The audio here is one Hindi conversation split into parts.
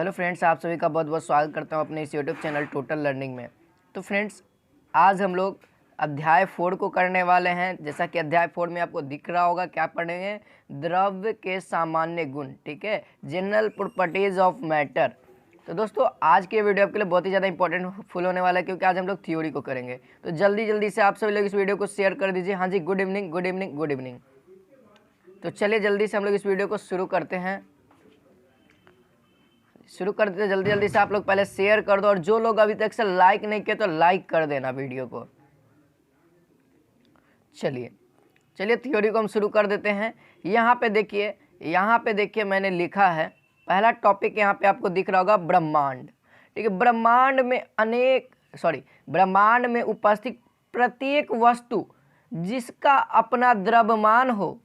हेलो फ्रेंड्स, आप सभी का बहुत बहुत स्वागत करता हूं अपने इस यूट्यूब चैनल टोटल लर्निंग में। तो फ्रेंड्स, आज हम लोग अध्याय 4 को करने वाले हैं। जैसा कि अध्याय 4 में आपको दिख रहा होगा, क्या पढ़ेंगे? द्रव्य के सामान्य गुण, ठीक है, जनरल प्रॉपर्टीज ऑफ मैटर। तो दोस्तों, आज के वीडियो आपके लिए बहुत ही ज़्यादा इंपॉर्टेंट फुल होने वाला है, क्योंकि आज हम लोग थ्योरी को करेंगे। तो जल्दी जल्दी से आप सभी लोग इस वीडियो को शेयर कर दीजिए। हाँ जी, good evening good evening good evening. तो चलिए जल्दी से हम लोग इस वीडियो को शुरू करते हैं। जल्दी जल्दी से आप लोग पहले शेयर कर दो, और जो लोग अभी तक से लाइक नहीं किए तो लाइक कर देना वीडियो को। चलिए थ्योरी को हम शुरू कर देते हैं। यहाँ पे देखिए मैंने लिखा है, पहला टॉपिक यहाँ पे आपको दिख रहा होगा, ब्रह्मांड। ठीक है, ब्रह्मांड में उपस्थित प्रत्येक वस्तु जिसका अपना द्रव्यमान हो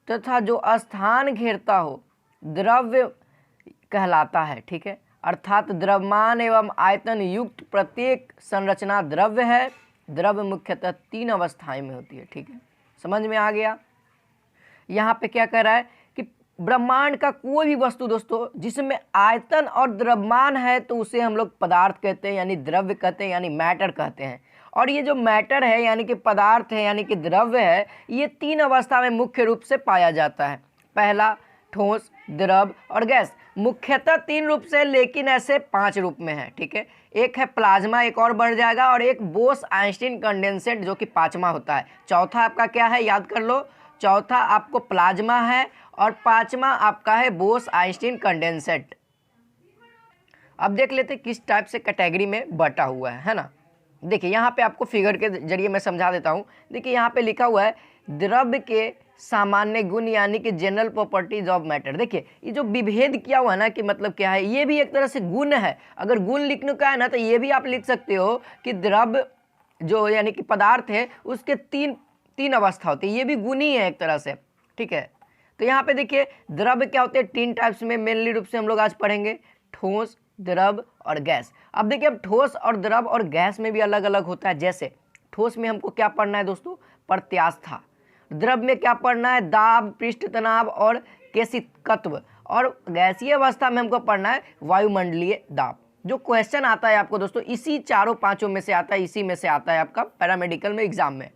तथा जो स्थान घेरता हो, द्रव्य कहलाता है। ठीक है, अर्थात द्रव्यमान एवं आयतन युक्त प्रत्येक संरचना द्रव्य है। द्रव्य मुख्यतः 3 अवस्थाएं में होती है। ठीक है, समझ में आ गया? यहाँ पे क्या कह रहा है कि ब्रह्मांड का कोई भी वस्तु दोस्तों जिसमें आयतन और द्रव्यमान है तो उसे हम लोग पदार्थ कहते हैं, यानी द्रव्य कहते हैं, यानी मैटर कहते हैं। और ये जो मैटर है यानी कि पदार्थ है यानी कि द्रव्य है, ये 3 अवस्था में मुख्य रूप से पाया जाता है। पहला ठोस, द्रव और गैस। मुख्यतः 3 रूप से, लेकिन ऐसे 5 रूप में है। ठीक है, एक है प्लाज्मा, एक और बढ़ जाएगा, और एक बोस आइंस्टीन कंडेंसेट जो कि 5वां होता है। चौथा आपका क्या है, याद कर लो। चौथा आपको प्लाज्मा है और 5वां आपका है बोस आइंस्टीन कंडेंसेट। अब देख लेते किस टाइप से कैटेगरी में बटा हुआ है ना। देखिए यहाँ पे आपको फिगर के जरिए मैं समझा देता हूँ। देखिए यहाँ पे लिखा हुआ है द्रव्य के सामान्य गुण, यानी कि जनरल प्रॉपर्टीज ऑफ मैटर। देखिए ये जो विभेद किया हुआ है ना, कि मतलब क्या है, ये भी एक तरह से गुण है। अगर गुण लिखने का है ना तो ये भी आप लिख सकते हो कि द्रव्य जो यानी कि पदार्थ है उसके तीन अवस्था होती है। ये भी गुण ही है एक तरह से। ठीक है, तो यहाँ पे देखिए द्रव्य क्या होते हैं, 3 टाइप्स में मेनली रूप से हम लोग आज पढ़ेंगे, ठोस, द्रव और गैस। अब देखिए, अब ठोस और द्रव और गैस में भी अलग अलग होता है। जैसे ठोस में हमको क्या पढ़ना है दोस्तों, प्रत्यास्था। द्रव में क्या पढ़ना है, दाब, पृष्ठ तनाव और केशिकत्व। और गैसीय अवस्था में हमको पढ़ना है वायुमंडलीय दाब। जो क्वेश्चन आता है आपको दोस्तों इसी 4-5 में से आता है, इसी में से आता है आपका पैरामेडिकल में एग्जाम में।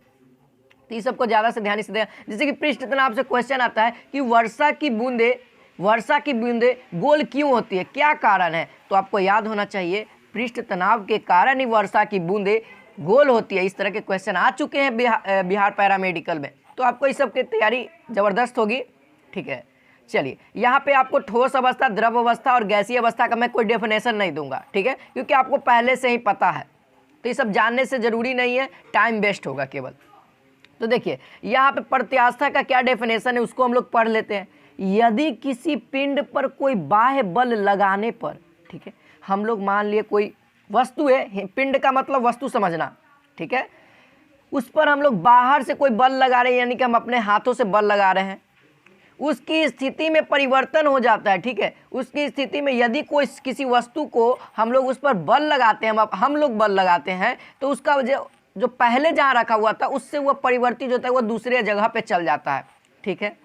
तो ये सबको ज़्यादा से ध्यान से दें। जैसे कि पृष्ठ तनाव से क्वेश्चन आता है कि वर्षा की बूंदे गोल क्यों होती है, क्या कारण है? तो आपको याद होना चाहिए पृष्ठ तनाव के कारण ही वर्षा की बूंदे गोल होती है। इस तरह के क्वेश्चन आ चुके हैं बिहार पैरामेडिकल में, तो आपको इस सब की तैयारी ज़बरदस्त होगी। ठीक है, चलिए यहाँ पे आपको ठोस अवस्था, द्रव अवस्था और गैसीय अवस्था का मैं कोई डेफिनेशन नहीं दूंगा। ठीक है, क्योंकि आपको पहले से ही पता है, तो ये सब जानने से ज़रूरी नहीं है, टाइम वेस्ट होगा केवल। तो देखिए यहाँ पे प्रत्यास्था का क्या डेफिनेशन है उसको हम लोग पढ़ लेते हैं। यदि किसी पिंड पर कोई बाह्य बल लगाने पर, ठीक है, हम लोग मान लिए कोई वस्तु है, पिंड का मतलब वस्तु समझना, ठीक है, उस पर हम लोग बाहर से कोई बल लगा रहे हैं, यानी कि हम अपने हाथों से बल लगा रहे हैं, उसकी स्थिति में परिवर्तन हो जाता है। ठीक है, उसकी स्थिति में यदि कोई किसी वस्तु को हम लोग उस पर बल लगाते हैं, हम लोग बल लगाते हैं, तो उसका जो पहले जहाँ रखा हुआ था उससे वह परिवर्तित होता है, वह दूसरे जगह पे चल जाता है। ठीक है,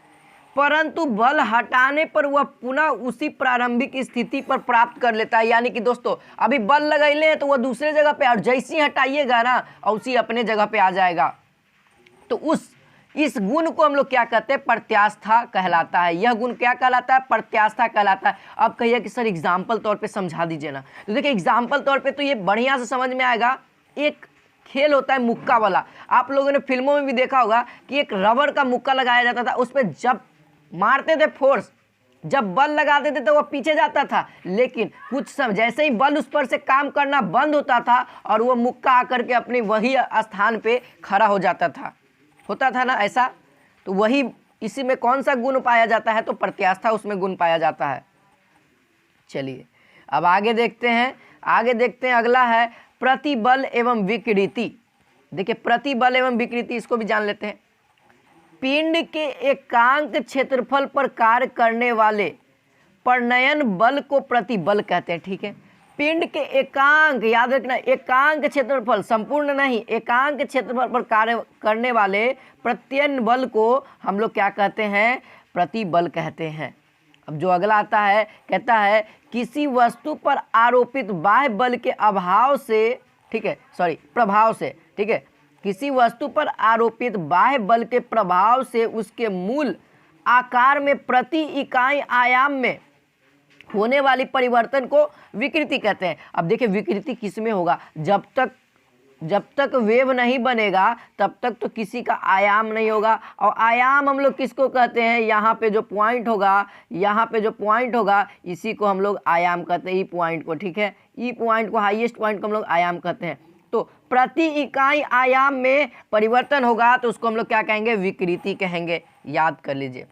परंतु बल हटाने पर वह पुनः उसी प्रारंभिक स्थिति पर प्राप्त कर लेता है। यानी कि दोस्तों अभी बल लगाइले हैं तो वह दूसरे जगह पे, और जैसे ही हटाइएगा ना और उसी अपने जगह पे आ जाएगा। तो इस गुण को हम लोग क्या कहते हैं, प्रत्यास्था कहलाता है। यह गुण क्या कहलाता है, प्रत्यास्था कहलाता है। अब कहिए कि सर एग्जाम्पल तौर पर समझा दीजिए ना। तो देखिए एग्जाम्पल तौर पर तो ये बढ़िया से समझ में आएगा। एक खेल होता है मुक्का वाला, आप लोगों ने फिल्मों में भी देखा होगा कि एक रबर का मुक्का लगाया जाता था, उस पर जब मारते थे फोर्स, जब बल लगाते थे तो वह पीछे जाता था, लेकिन कुछ समय जैसे ही बल उस पर से काम करना बंद होता था और वह मुक्का आकर के अपने वही स्थान पे खड़ा हो जाता था, होता था ना ऐसा। तो वही इसी में कौन सा गुण पाया जाता है, तो प्रत्यास्था उसमें गुण पाया जाता है। चलिए अब आगे देखते हैं अगला है प्रतिबल एवं विकृति। देखिए प्रतिबल एवं विकृति, इसको भी जान लेते हैं। पिंड के एकांक क्षेत्रफल पर कार्य करने वाले परिणयन बल को प्रतिबल कहते हैं। ठीक है, पिंड के एकांक, याद रखना, एकांक क्षेत्रफल, संपूर्ण नहीं, एकांक क्षेत्रफल पर कार्य करने वाले प्रत्ययन बल को हम लोग क्या कहते हैं, प्रतिबल कहते हैं। अब जो अगला आता है, कहता है किसी वस्तु पर आरोपित बाह्य बल के अभाव से, ठीक है, सॉरी प्रभाव से, ठीक है, किसी वस्तु पर आरोपित बाह्य बल के प्रभाव से उसके मूल आकार में प्रति इकाई आयाम में होने वाली परिवर्तन को विकृति कहते हैं। अब देखिए विकृति किस में होगा, जब तक वेव नहीं बनेगा तब तक तो किसी का आयाम नहीं होगा। और आयाम हम लोग किसको कहते हैं, यहाँ पे जो पॉइंट होगा, यहाँ पे जो पॉइंट होगा इसी को हम लोग आयाम कहते हैं, ई पॉइंट को, ठीक है, ई पॉइंट को, हाईएस्ट पॉइंट को हम लोग आयाम कहते हैं। तो प्रति इकाई आयाम में परिवर्तन होगा तो उसको हम लोग क्या कहेंगे, विकृति कहेंगे, याद कर लीजिए।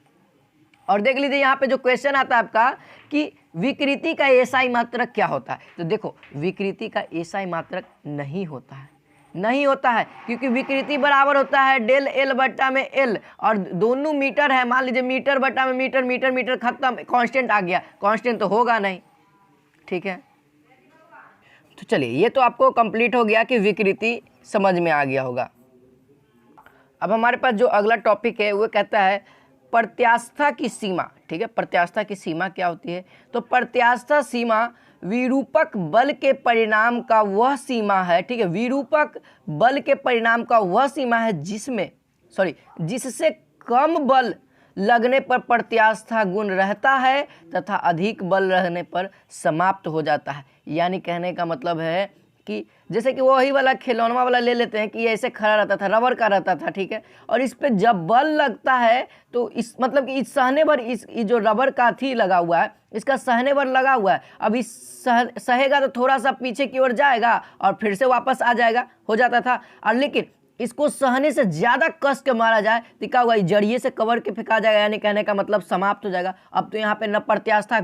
और देख लीजिए यहाँ पे जो क्वेश्चन आता है आपका कि विकृति का एसआई मात्रक क्या होता है, तो देखो विकृति का एसआई मात्रक नहीं होता है, नहीं होता है, क्योंकि विकृति बराबर होता है डेल एल बट्टा में एल, और दोनों मीटर है, मान लीजिए मीटर बट्टा में मीटर, मीटर मीटर खत्म, कांस्टेंट आ गया, कांस्टेंट तो होगा नहीं, ठीक है। तो चलिए ये तो आपको कंप्लीट हो गया कि विकृति समझ में आ गया होगा। अब हमारे पास जो अगला टॉपिक है वो कहता है प्रत्यास्था की सीमा, ठीक है, प्रत्यास्था की सीमा क्या होती है, तो प्रत्यास्था सीमा विरूपक बल के परिणाम का वह सीमा है, ठीक है, विरूपक बल के परिणाम का वह सीमा है जिससे कम बल लगने पर प्रत्यास्था गुण रहता है तथा अधिक बल रहने पर समाप्त हो जाता है। यानी कहने का मतलब है कि जैसे कि वही वाला खिलौना वाला ले लेते हैं कि ऐसे खड़ा रहता था, रबर का रहता था, ठीक है, और इस पे जब बल लगता है तो इस मतलब कि इस सहने भर इस जो रबर का थी लगा हुआ है, इसका सहने भर लगा हुआ है, अब इस सहेगा तो थोड़ा सा पीछे की ओर जाएगा और फिर से वापस आ जाएगा, हो जाता था। और लेकिन इसको सहने से ज़्यादा कस के मारा जाए तो क्या हुआ, जड़िए से कवर के फेंका जाएगा, यानी कहने का मतलब समाप्त हो जाएगा। अब तो यहाँ पे न प्रत्यास्था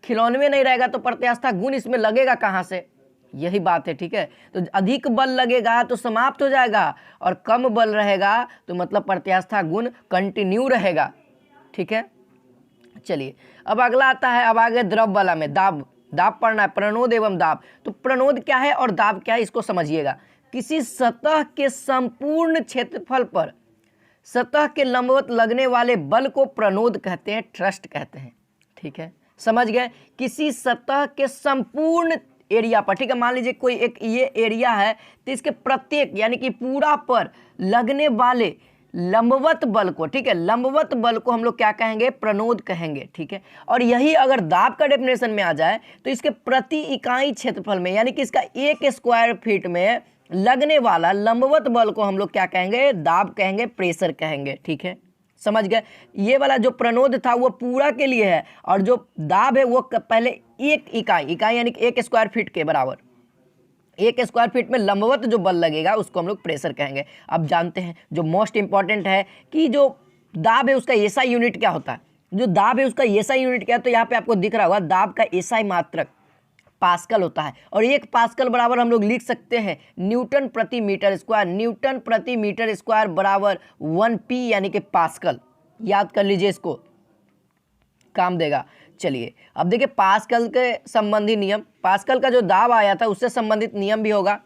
खिलौने में नहीं रहेगा तो प्रत्यास्था गुण इसमें लगेगा कहाँ से, यही बात है, ठीक है। तो अधिक बल लगेगा तो समाप्त हो जाएगा और कम बल रहेगा तो मतलब प्रत्यास्था गुण कंटिन्यू रहेगा, ठीक है। चलिए अब अगला आता है, अब आगे द्रव वाला में दाब पढ़ना है, प्रणोद एवं दाब। तो प्रणोद क्या है और दाब क्या है इसको समझिएगा। किसी सतह के संपूर्ण क्षेत्रफल पर सतह के लंबवत लगने वाले बल को प्रणोद कहते हैं, थ्रस्ट कहते हैं, ठीक है, समझ गए। किसी सतह के संपूर्ण एरिया पर, ठीक है, मान लीजिए कोई एक ये एरिया है तो इसके प्रत्येक यानी कि पूरा पर लगने वाले लंबवत बल को, ठीक है, लंबवत बल को हम लोग क्या कहेंगे, प्रणोद कहेंगे, ठीक है। और यही अगर दाब का डेफिनेशन में आ जाए तो इसके प्रति इकाई क्षेत्रफल में यानी कि इसका 1 स्क्वायर फीट में लगने वाला लंबवत बल को हम लोग क्या कहेंगे, दाब कहेंगे, प्रेशर कहेंगे, ठीक है, समझ गए। ये वाला जो प्रणोद था वो पूरा के लिए है और जो दाब है वो पहले 1 इकाई यानी कि 1 स्क्वायर फीट के बराबर, 1 स्क्वायर फीट में लंबवत जो बल लगेगा उसको हम लोग प्रेशर कहेंगे। अब जानते हैं जो मोस्ट इंपॉर्टेंट है कि जो दाब है उसका एसआई यूनिट क्या होता है, जो दाब है उसका एसआई यूनिट क्या है, तो यहाँ पे आपको दिख रहा होगा दाब का एसआई मात्रक पास्कल होता है और 1 पास्कल बराबर हम लोग लिख सकते हैं न्यूटन प्रति मीटर स्क्वायर, न्यूटन प्रति मीटर स्क्वायर बराबर 1p यानी कि पास्कल, याद कर लीजिए, इसको काम देगा। चलिए अब देखिए पास्कल के संबंधी नियम, पास्कल का जो दाब आया था उससे संबंधित नियम भी होगा,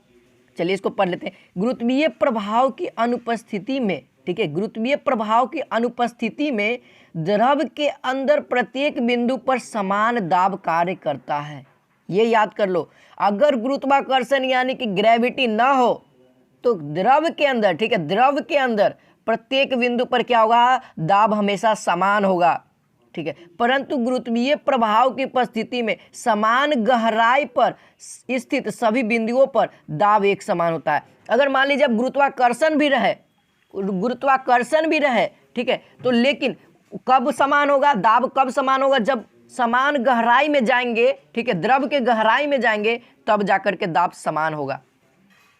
चलिए इसको पढ़ लेते हैं। गुरुत्वीय प्रभाव की अनुपस्थिति में, ठीक है, गुरुत्वीय प्रभाव की अनुपस्थिति में द्रव के अंदर प्रत्येक बिंदु पर समान दाब कार्य करता है, ये याद कर लो। अगर गुरुत्वाकर्षण यानी कि ग्रेविटी ना हो तो द्रव के अंदर, ठीक है, द्रव के अंदर प्रत्येक बिंदु पर क्या होगा, दाब हमेशा समान होगा, ठीक है। परंतु गुरुत्वीय प्रभाव की उपस्थिति में समान गहराई पर स्थित सभी बिंदुओं पर दाब एक समान होता है। अगर मान लीजिए अब गुरुत्वाकर्षण भी रहे, ठीक है, तो लेकिन कब समान होगा, दाब कब समान होगा, जब समान गहराई में जाएंगे, ठीक है, द्रव के गहराई में जाएंगे तब जाकर के दाब समान होगा।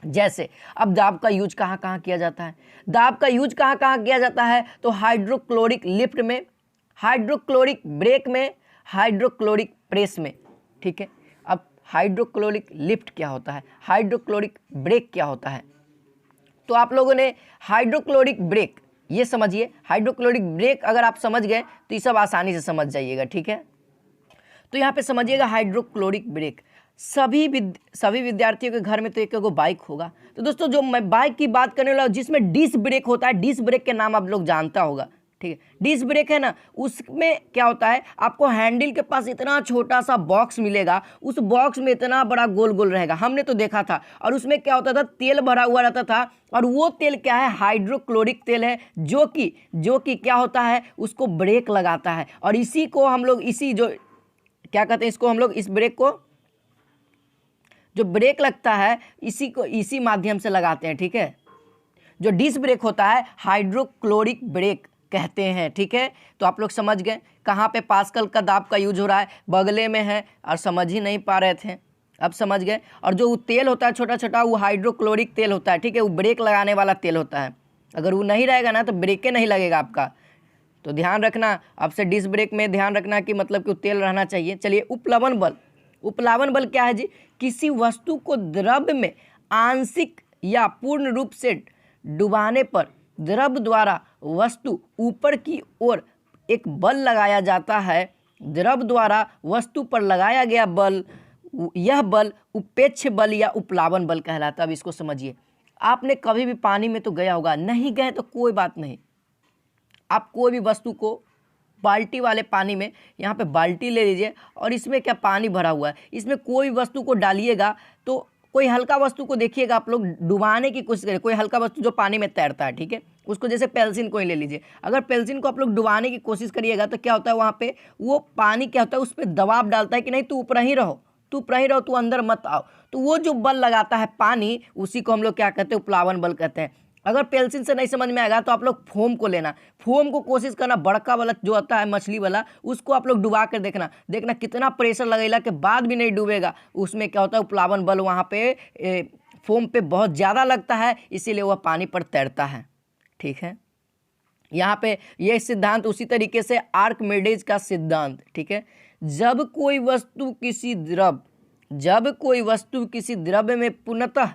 जैसे अब दाब का यूज कहाँ कहाँ किया जाता है, दाब का यूज कहाँ कहाँ किया जाता है, तो हाइड्रोक्लोरिक लिफ्ट में, हाइड्रोक्लोरिक ब्रेक में, हाइड्रोक्लोरिक प्रेस में, ठीक है। अब हाइड्रोक्लोरिक लिफ्ट क्या होता है, हाइड्रोक्लोरिक ब्रेक क्या होता है, तो आप लोगों ने हाइड्रोक्लोरिक ब्रेक ये समझिए, हाइड्रोक्लोरिक ब्रेक अगर आप समझ गए तो ये सब आसानी से समझ जाइएगा, ठीक है। तो यहाँ पे समझिएगा हाइड्रोक्लोरिक ब्रेक, सभी विद्यार्थियों के घर में तो एक बाइक होगा। तो दोस्तों जो मैं बाइक की बात करने वाला हूँ जिसमें डिस्क ब्रेक होता है, डिस्क ब्रेक के नाम आप लोग जानता होगा, ठीक है। डिस्क ब्रेक है ना, उसमें क्या होता है, आपको हैंडल के पास इतना छोटा सा बॉक्स मिलेगा, उस बॉक्स में इतना बड़ा गोल गोल रहेगा, हमने तो देखा था। और उसमें क्या होता था, तेल भरा हुआ रहता था, और वो तेल क्या है, हाइड्रोक्लोरिक तेल है, जो कि क्या होता है, उसको ब्रेक लगाता है। और इसी को हम लोग क्या कहते हैं, इसको हम लोग इस ब्रेक को, जो ब्रेक लगता है इसी माध्यम से लगाते हैं। ठीक है, जो डिस्क ब्रेक होता है हाइड्रोक्लोरिक ब्रेक कहते हैं। ठीक है, तो आप लोग समझ गए कहाँ पे पास्कल का दाब का यूज हो रहा है, बगले में है, और समझ ही नहीं पा रहे थे, अब समझ गए। और जो तेल होता है छोटा छोटा, वो हाइड्रोक्लोरिक तेल होता है। ठीक है, वो ब्रेक लगाने वाला तेल होता है, अगर वो नहीं रहेगा ना तो ब्रेके नहीं लगेगा आपका। तो ध्यान रखना, आपसे डिस्क ब्रेक में ध्यान रखना कि मतलब कि तेल रहना चाहिए। चलिए, उपप्लवन बल। उपप्लावन बल क्या है जी, किसी वस्तु को द्रव में आंशिक या पूर्ण रूप से डुबाने पर द्रव द्वारा वस्तु ऊपर की ओर एक बल लगाया जाता है। द्रव द्वारा वस्तु पर लगाया गया बल, यह बल उपेक्ष बल या उपप्लावन बल कहलाता है। अब इसको समझिए, आपने कभी भी पानी में तो गया होगा, नहीं गए तो कोई बात नहीं, आप कोई भी वस्तु को बाल्टी वाले पानी में, यहाँ पे बाल्टी ले लीजिए और इसमें क्या पानी भरा हुआ है, इसमें कोई वस्तु को डालिएगा तो कोई हल्का वस्तु को देखिएगा, आप लोग डुबाने की कोशिश करिए, कोई हल्का वस्तु जो पानी में तैरता है। ठीक है, उसको जैसे पेंसिल को ही ले लीजिए, अगर पेंसिल को आप लोग डुबाने की कोशिश करिएगा तो क्या होता है, वहाँ पे वो पानी क्या होता है, उस पर दबाव डालता है कि नहीं तू ऊपर ही रहो, तू अंदर मत आओ। तो वो जो बल लगाता है पानी, उसी को हम लोग क्या कहते हैं, उपप्लावन बल कहते हैं। अगर पेंसिल से नहीं समझ में आएगा तो आप लोग फोम को लेना, फोम को कोशिश करना, बड़का वाला जो आता है मछली वाला, उसको आप लोग डुबा कर देखना कितना प्रेशर लगेगा के बाद भी नहीं डूबेगा। उसमें क्या होता है, उपप्लावन बल वहाँ पे फोम पे बहुत ज़्यादा लगता है, इसीलिए वह पानी पर तैरता है। ठीक है, यहाँ पे ये सिद्धांत उसी तरीके से आर्किमिडीज का सिद्धांत। ठीक है, जब कोई वस्तु किसी द्रव में पूर्णतः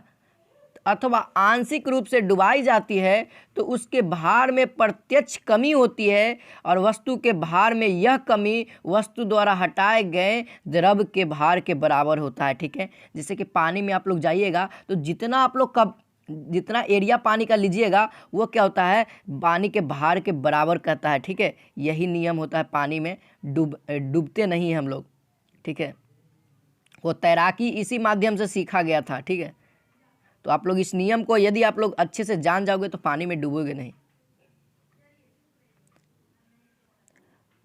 अथवा आंशिक रूप से डुबाई जाती है तो उसके भार में प्रत्यक्ष कमी होती है, और वस्तु के भार में यह कमी वस्तु द्वारा हटाए गए द्रव के भार के बराबर होता है। ठीक है, जैसे कि पानी में आप लोग जाइएगा तो जितना एरिया पानी का लीजिएगा वो क्या होता है, पानी के भार के बराबर कहता है। ठीक है, यही नियम होता है, पानी में डूबते नहीं हम लोग। ठीक है, वो तैराकी इसी माध्यम से सीखा गया था। ठीक है, तो आप लोग इस नियम को यदि आप लोग अच्छे से जान जाओगे तो पानी में डूबोगे नहीं।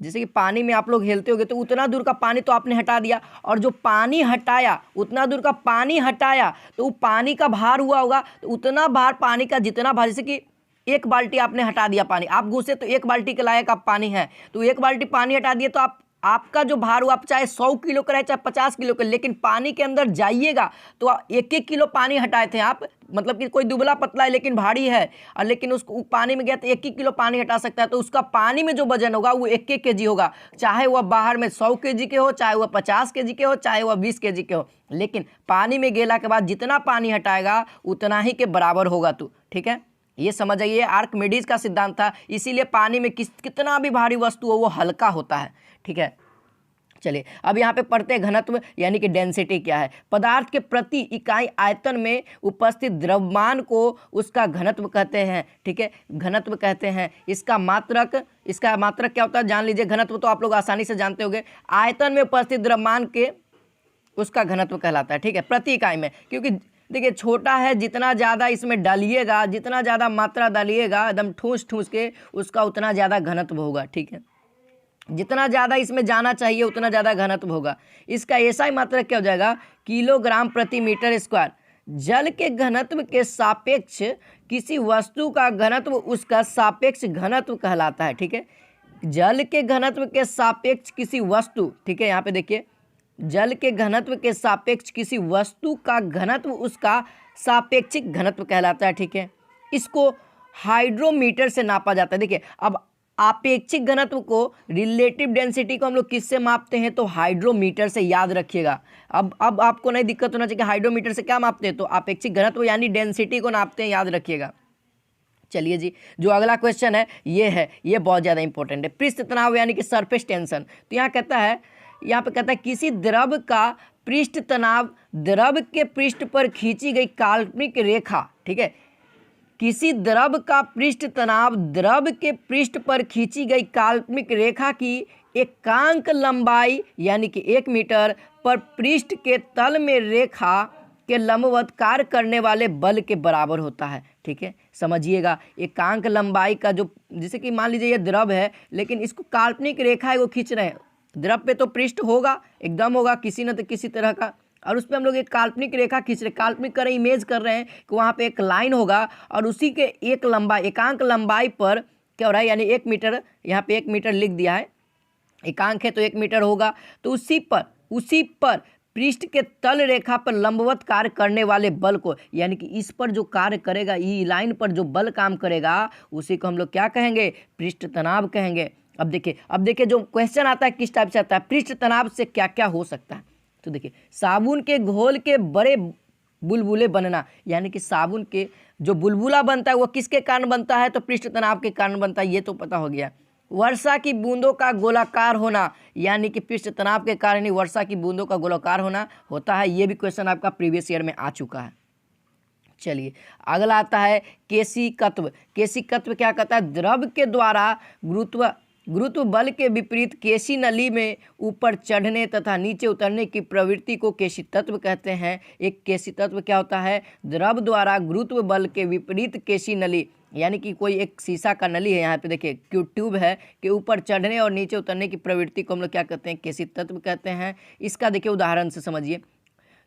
जैसे कि पानी में आप लोग हेलते होगे तो उतना दूर का पानी तो आपने हटा दिया, और जो पानी हटाया, उतना दूर का पानी हटाया तो वो पानी का भार हुआ होगा, तो उतना भार पानी का, जितना भार, जैसे कि एक बाल्टी आपने हटा दिया पानी, आप घुसे तो एक बाल्टी के लायक आप पानी है, तो एक बाल्टी पानी हटा दिए तो आपका जो भार हुआ, आप चाहे 100 किलो का रहे चाहे 50 किलो का, लेकिन पानी के अंदर जाइएगा तो 1-1 किलो पानी हटाए थे आप, मतलब कि कोई दुबला पतला है लेकिन भारी है, और लेकिन उसको पानी में गया तो 1 किलो पानी हटा सकता है, तो उसका पानी में जो वजन होगा वो 1 केजी होगा, चाहे वह बाहर में 100 केजी के हो, चाहे वह 50 केजी के हो, चाहे वह 20 केजी के हो, लेकिन पानी में गेला के बाद जितना पानी हटाएगा उतना ही के बराबर होगा तू। ठीक है, ये समझ आइए, आर्किमिडीज का सिद्धांत था, इसीलिए पानी में कितना भी भारी वस्तु हो वो हल्का होता है। ठीक है, चलिए अब यहाँ पे पढ़ते हैं घनत्व यानी कि डेंसिटी क्या है। पदार्थ के प्रति इकाई आयतन में उपस्थित द्रव्यमान को उसका घनत्व कहते हैं। ठीक है, घनत्व कहते हैं। इसका मात्रक क्या होता है जान लीजिए। घनत्व तो आप लोग आसानी से जानते होंगे, आयतन में उपस्थित द्रव्यमान के उसका घनत्व कहलाता है। ठीक है, प्रति इकाई में, क्योंकि देखिए छोटा है, जितना ज़्यादा इसमें डालिएगा, जितना ज़्यादा मात्रा डालिएगा एकदम ठूस के, उसका उतना ज़्यादा घनत्व होगा। ठीक है, जितना ज़्यादा इसमें जाना चाहिए उतना ज़्यादा घनत्व होगा। इसका ऐसा मात्रक क्या हो जाएगा, किलोग्राम प्रति मीटर स्क्वायर। जल के घनत्व के सापेक्ष किसी वस्तु का घनत्व उसका सापेक्ष घनत्व कहलाता है। ठीक है, जल के घनत्व के सापेक्ष किसी वस्तु, ठीक है, यहाँ पे देखिए, जल के घनत्व के सापेक्ष किसी वस्तु का घनत्व उसका सापेक्षिक घनत्व कहलाता है। ठीक है, इसको हाइड्रोमीटर से नापा जाता है। देखिए, अब आपेक्षिक घनत्व को, रिलेटिव डेंसिटी को हम लोग किससे मापते हैं, तो हाइड्रोमीटर से, याद रखिएगा। अब आपको नहीं दिक्कत होना चाहिए, हाइड्रोमीटर से क्या मापते हैं, तो आपेक्षिक घनत्व यानी डेंसिटी को नापते हैं, याद रखिएगा। चलिए जी, जो अगला क्वेश्चन है ये बहुत ज़्यादा इंपॉर्टेंट है। पृष्ठ तनाव यानी कि सरफेस टेंशन। तो यहाँ पे कहता है किसी द्रव का पृष्ठ तनाव द्रव के पृष्ठ पर खींची गई काल्पनिक रेखा, ठीक है, किसी द्रव का पृष्ठ तनाव द्रव के पृष्ठ पर खींची गई काल्पनिक रेखा की एकांक लंबाई यानी कि 1 मीटर पर पृष्ठ के तल में रेखा के लंबवत कार्य करने वाले बल के बराबर होता है। ठीक है, समझिएगा। एकांक लंबाई का जो, जैसे कि मान लीजिए ये द्रव है लेकिन इसको काल्पनिक रेखा है वो खींच रहे हैं। द्रव पे तो पृष्ठ होगा, एकदम होगा किसी न तो किसी तरह का, और उस पर हम लोग एक काल्पनिक रेखा खींच रहे, काल्पनिक कर रहे, इमेज कर रहे हैं कि वहाँ पे एक लाइन होगा और उसी के एक लंबाई, एकांक लंबाई पर क्या हो रहा है, यानी 1 मीटर, यहाँ पे 1 मीटर लिख दिया है, एकांक है तो 1 मीटर होगा, तो उसी पर पृष्ठ के तल रेखा पर लंबवत कार्य करने वाले बल को, यानी कि इस पर जो कार्य करेगा, ई लाइन पर जो बल काम करेगा उसी को हम लोग क्या कहेंगे, पृष्ठ तनाव कहेंगे। अब देखिए जो क्वेश्चन आता है किस टाइप से आता है, पृष्ठ तनाव से क्या क्या हो सकता है। तो देखिए, साबुन के घोल के बड़े बुलबुले बनना, यानी कि साबुन के जो बुलबुला बनता है वो किसके कारण बनता है, तो पृष्ठ तनाव के कारण बनता है, ये तो पता हो गया। वर्षा की बूंदों का गोलाकार होना, यानी कि पृष्ठ तनाव के कारण ही वर्षा की बूंदों का गोलाकार होना होता है, ये भी क्वेश्चन आपका प्रीवियस ईयर में आ चुका है। चलिए अगला आता है केशिकत्व। केशिकत्व क्या कहता है, द्रव के द्वारा गुरुत्व बल के विपरीत केशी नली में ऊपर चढ़ने तथा नीचे उतरने की प्रवृत्ति को केशितत्व कहते हैं। एक केशितत्व क्या होता है, द्रव द्वारा गुरुत्व बल के विपरीत केशी नली, यानी कि कोई एक शीशा का नली है, यहाँ पे देखिए ट्यूब है, कि ऊपर चढ़ने और नीचे उतरने की प्रवृत्ति को हम लोग क्या कहते हैं, केशितत्व कहते हैं। इसका देखिए उदाहरण से समझिए,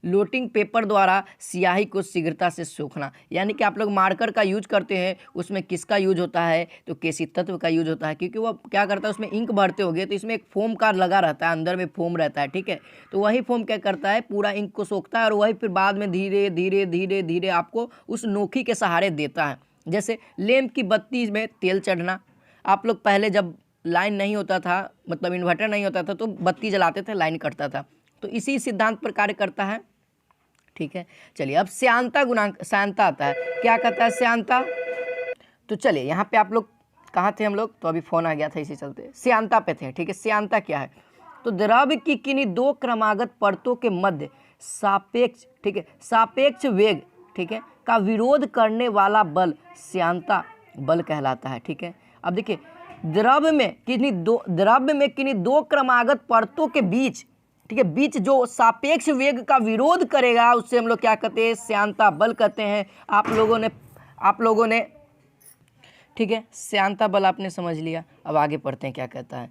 लोटिंग पेपर द्वारा स्याही को शीघ्रता से सोखना, यानी कि आप लोग मार्कर का यूज करते हैं, उसमें किसका यूज होता है, तो केशितत्व का यूज होता है, क्योंकि वो क्या करता है, उसमें इंक भरते होगे तो इसमें एक फोम का लगा रहता है, अंदर में फोम रहता है। ठीक है, तो वही फोम क्या करता है, पूरा इंक को सोखता है और वही फिर बाद में धीरे धीरे धीरे धीरे आपको उस नोखी के सहारे देता है। जैसे लैंप की बत्ती में तेल चढ़ना, आप लोग पहले जब लाइन नहीं होता था, मतलब इन्वर्टर नहीं होता था, तो बत्ती जलाते थे, लाइन कटता था, तो इसी सिद्धांत पर कार्य करता है। ठीक है, चलिए अब श्यानता गुणांक, श्यानता आता है, क्या कहता है श्यानता। तो चलिए यहाँ पे आप लोग कहाँ थे हम लोग, तो अभी फोन आ गया था इसी चलते, श्यानता पे थे। ठीक है, श्यानता क्या है, तो द्रव की किन्हीं 2 क्रमागत परतों के मध्य सापेक्ष, ठीक है, सापेक्ष वेग, ठीक है, का विरोध करने वाला बल श्यानता बल कहलाता है। ठीक है, अब देखिए द्रव में किन्हीं दो क्रमागत परतों के बीच, ठीक है, बीच जो सापेक्ष वेग का विरोध करेगा उससे हम लोग क्या कहते हैं, श्यानता बल कहते हैं। आप लोगों ने ठीक है, श्यानता बल आपने समझ लिया। अब आगे पढ़ते हैं क्या कहता है,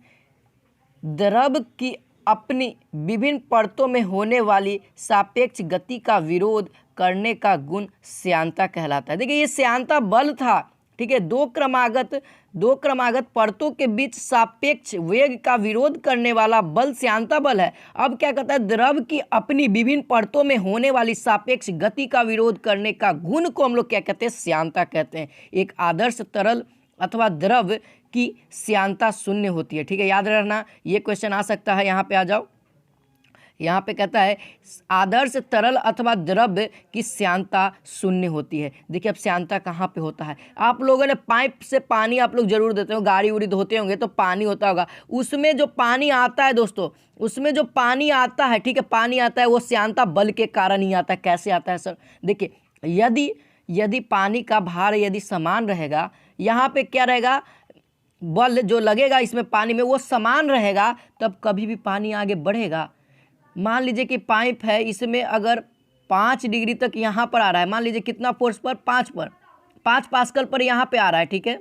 द्रव की अपनी विभिन्न परतों में होने वाली सापेक्ष गति का विरोध करने का गुण श्यानता कहलाता है। देखिए ये श्यानता बल था, ठीक है, दो क्रमागत परतों के बीच सापेक्ष वेग का विरोध करने वाला बल श्यानता बल है। अब क्या कहता है, द्रव की अपनी विभिन्न परतों में होने वाली सापेक्ष गति का विरोध करने का गुण को हम लोग क्या कहते हैं, श्यानता कहते हैं। एक आदर्श तरल अथवा द्रव की श्यानता शून्य होती है। ठीक है, याद रखना, ये क्वेश्चन आ सकता है। यहाँ पे आ जाओ, यहाँ पे कहता है आदर्श तरल अथवा द्रव की श्यानता शून्य होती है। देखिए अब श्यानता कहाँ पे होता है, आप लोगों ने पाइप से पानी आप लोग जरूर देते हो, गाड़ी उड़ी धोते होंगे तो पानी होता होगा, उसमें जो पानी आता है दोस्तों, उसमें जो पानी आता है, ठीक है, पानी आता है वो श्यानता बल के कारण ही आता है। कैसे आता है सर, देखिए यदि पानी का भार यदि समान रहेगा, यहाँ पे क्या रहेगा, बल जो लगेगा इसमें पानी में वो समान रहेगा, तब कभी भी पानी आगे बढ़ेगा। मान लीजिए कि पाइप है, इसमें अगर 5 डिग्री तक यहाँ पर आ रहा है, मान लीजिए कितना फोर्स पर, 5 पास्कल पर यहाँ पे आ रहा है, ठीक है,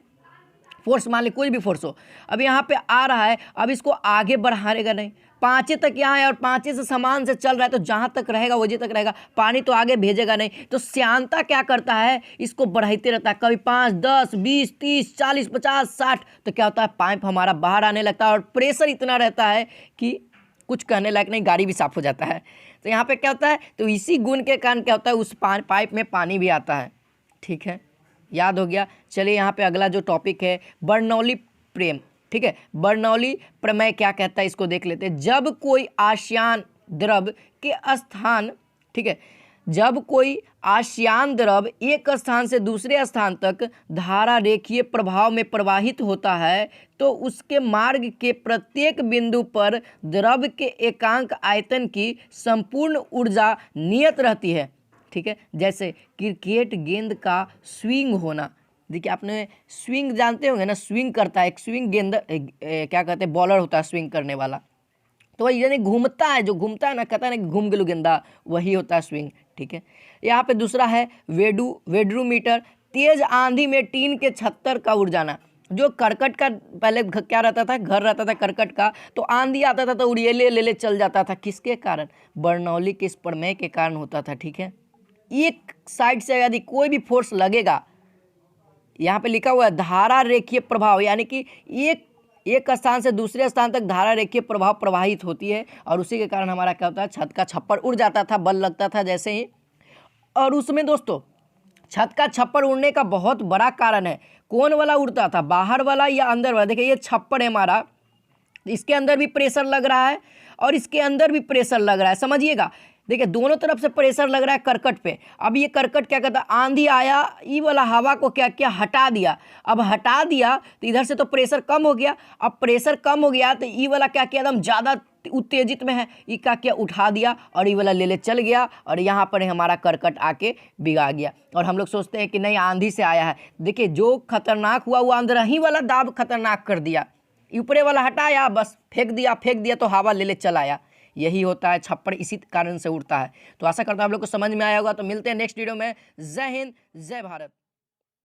फोर्स मान लीजिए कोई भी फोर्स हो, अब यहाँ पे आ रहा है, अब इसको आगे बढ़ाएगा नहीं, 5 तक यहाँ है और 5 से समान से चल रहा है, तो जहाँ तक रहेगा वही तक रहेगा, पानी तो आगे भेजेगा नहीं। तो श्यानता क्या करता है, इसको बढ़ाते रहता है, कभी 5, 10, 20, 30, 40, 50, 60, तो क्या होता है, पाइप हमारा बाहर आने लगता है और प्रेशर इतना रहता है कि कुछ कहने लायक नहीं, गाड़ी भी साफ हो जाता है। तो यहाँ पे क्या होता है, तो इसी गुण के कारण क्या होता है, उस पाइप में पानी भी आता है। ठीक है, याद हो गया। चलिए यहाँ पे अगला जो टॉपिक है बर्नौली प्रेम, ठीक है, बर्नौली प्रमेय क्या कहता है इसको देख लेते हैं। जब कोई आश्यान द्रव के स्थान, ठीक है, जब कोई आश्यान द्रव एक स्थान से दूसरे स्थान तक धारा रेखीय प्रभाव में प्रवाहित होता है, तो उसके मार्ग के प्रत्येक बिंदु पर द्रव के एकांक आयतन की संपूर्ण ऊर्जा नियत रहती है। ठीक ठीक है। जैसे क्रिकेट गेंद का स्विंग होना, देखिए आपने स्विंग जानते होंगे ना, स्विंग करता है एक स्विंग गेंद क्या कहते हैं, बॉलर होता है स्विंग करने वाला, तो वही यानी घूमता है, जो घूमता है ना, कहता है ना घूम गेलू गेंदा, वही होता है स्विंग, ठीक है। यहाँ पे दूसरा है वेड्रोमीटर, तेज आंधी में टीन के छत्तर का उड़ जाना। जो करकट का पहले क्या रहता था, घर रहता था करकट का, तो आंधी आता था तो उड़ेले ले चल जाता था, किसके कारण, बर्नौली के इस प्रमेय के कारण होता था, ठीक है। एक साइड से यदि कोई भी फोर्स लगेगा, यहाँ पे लिखा हुआ है धारा रेखीय प्रभाव, यानी कि एक स्थान से दूसरे स्थान तक धारा रेखीय प्रभाव प्रवाहित होती है, और उसी के कारण हमारा क्या होता है, छत का छप्पर उड़ जाता था, बल लगता था जैसे ही। और उसमें दोस्तों छत का छप्पर उड़ने का बहुत बड़ा कारण है, कौन वाला उड़ता था, बाहर वाला या अंदर वाला। देखिए ये छप्पर है हमारा, इसके अंदर भी प्रेशर लग रहा है और इसके अंदर भी प्रेशर लग रहा है, समझिएगा। देखिए दोनों तरफ से प्रेशर लग रहा है करकट पे। अब ये करकट क्या करता है, आंधी आया, ये वाला हवा को क्या किया, हटा दिया। अब हटा दिया तो इधर से तो प्रेशर कम हो गया, अब प्रेशर कम हो गया तो ये वाला क्या किया, एकदम ज़्यादा उत्तेजित में है, ये क्या किया, उठा दिया और ये वाला ले चल गया, और यहाँ पर हमारा करकट आके बिगा गया। और हम लोग सोचते हैं कि नहीं आंधी से आया है, देखिए जो खतरनाक हुआ वो अंदर ही वाला दाब खतरनाक कर दिया, ऊपरे वाला हटाया, बस फेंक दिया तो हवा ले चल आया। यही होता है, छप्पर इसी कारण से उड़ता है। तो आशा करता हूँ आप लोग को समझ में आया होगा। तो मिलते हैं नेक्स्ट वीडियो में। जय हिंद, जय भारत।